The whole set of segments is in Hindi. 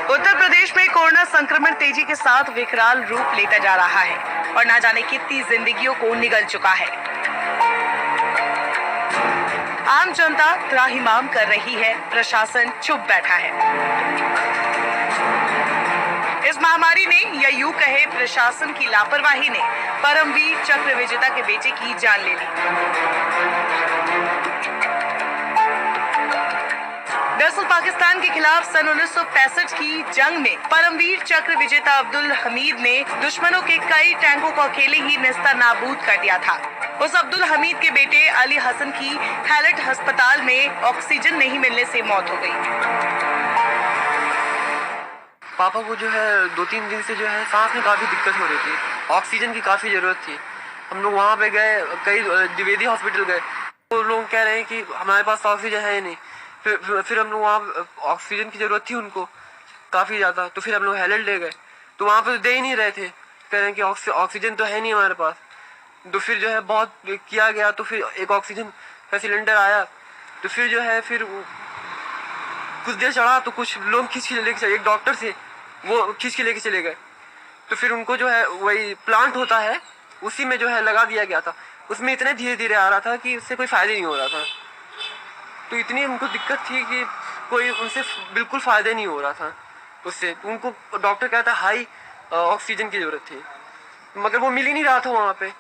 उत्तर प्रदेश में कोरोना संक्रमण तेजी के साथ विकराल रूप लेता जा रहा है और ना जाने कितनी जिंदगियों को निगल चुका है। आम जनता त्राहिमाम कर रही है, प्रशासन चुप बैठा है। इस महामारी ने या यूं कहे प्रशासन की लापरवाही ने परमवीर चक्र विजेता के बेटे की जान ले ली। दरअसल पाकिस्तान के खिलाफ सन 1965 की जंग में परमवीर चक्र विजेता अब्दुल हमीद ने दुश्मनों के कई टैंकों को अकेले ही नेस्तनाबूद कर दिया था। उस अब्दुल हमीद के बेटे अली हसन की हैलट अस्पताल में ऑक्सीजन नहीं मिलने से मौत हो गई। पापा को जो है 2-3 दिन से जो है सांस में काफ़ी दिक्कत हो रही थी, ऑक्सीजन की काफ़ी ज़रूरत थी। हम लोग वहाँ पे गए, कई द्विवेदी हॉस्पिटल गए, तो लोग कह रहे हैं कि हमारे पास ऑक्सीजन है ही नहीं। फिर हम लोग वहाँ ऑक्सीजन की ज़रूरत थी उनको काफ़ी ज़्यादा, तो फिर हम लोग हेलट ले गए, तो वहाँ पे दे ही नहीं रहे थे, कह रहे हैं कि ऑक्सीजन तो है नहीं हमारे पास। तो फिर जो है बहुत किया गया, तो फिर एक ऑक्सीजन का सिलेंडर आया, तो फिर जो है फिर कुछ देर चढ़ा तो कुछ लोग खींच के लेके चले, एक डॉक्टर से वो खींच के लेके चले गए, तो फिर उनको जो है वही प्लांट होता है उसी में जो है लगा दिया गया था। उसमें इतने धीरे धीरे आ रहा था कि उससे कोई फ़ायदा नहीं हो रहा था, तो इतनी उनको दिक्कत थी कि कोई उनसे बिल्कुल फ़ायदा नहीं हो रहा था उससे। उनको डॉक्टर कहता हाई ऑक्सीजन की ज़रूरत थी, मगर वो मिल ही नहीं रहा था वहाँ पे।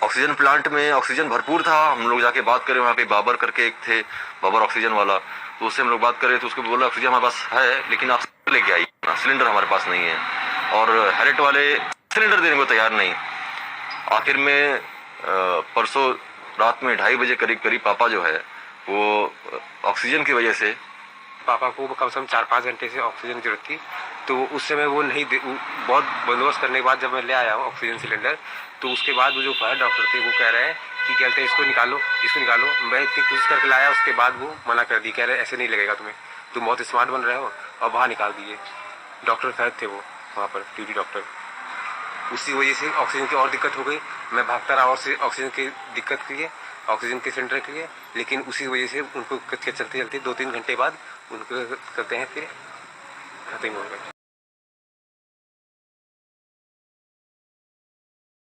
ऑक्सीजन प्लांट में ऑक्सीजन भरपूर था। हम लोग जाके बात करें, वहाँ पे बाबर करके एक थे, बाबर ऑक्सीजन वाला, तो उससे हम लोग बात करें तो उसको बोला ऑक्सीजन हमारे पास है लेकिन आप लेके आइए ना, सिलेंडर हमारे पास नहीं है। और हैलेट वाले सिलेंडर देने को तैयार नहीं। आखिर में परसों रात में 2:30 बजे करीब पापा जो है वो ऑक्सीजन की वजह से, पापा को कम से कम 4-5 घंटे से ऑक्सीजन की जरूरत थी, तो उस समय वो नहीं बहुत बंदोबस्त करने के बाद जब मैं ले आया हूँ ऑक्सीजन सिलेंडर, तो उसके बाद वो जो फायर डॉक्टर थे वो कह रहे हैं कि कहते हैं इसको निकालो। मैं इतनी कोशिश करके लाया, उसके बाद वो मना कर दी, कह रहे ऐसे नहीं लगेगा तुम्हें, तुम बहुत स्मार्ट बन रहे हो, और बाहर निकाल दिए। डॉक्टर फैद थे वो वहाँ पर, ड्यूटी डॉक्टर। उसी वजह से ऑक्सीजन की और दिक्कत हो गई। मैं भागता रहा और से ऑक्सीजन की दिक्कत के लिए, ऑक्सीजन के सिलेंडर के लिए, लेकिन उसी वजह से उनको चलते 2-3 घंटे बाद उनको करते हैं फिर खत्म हो गए।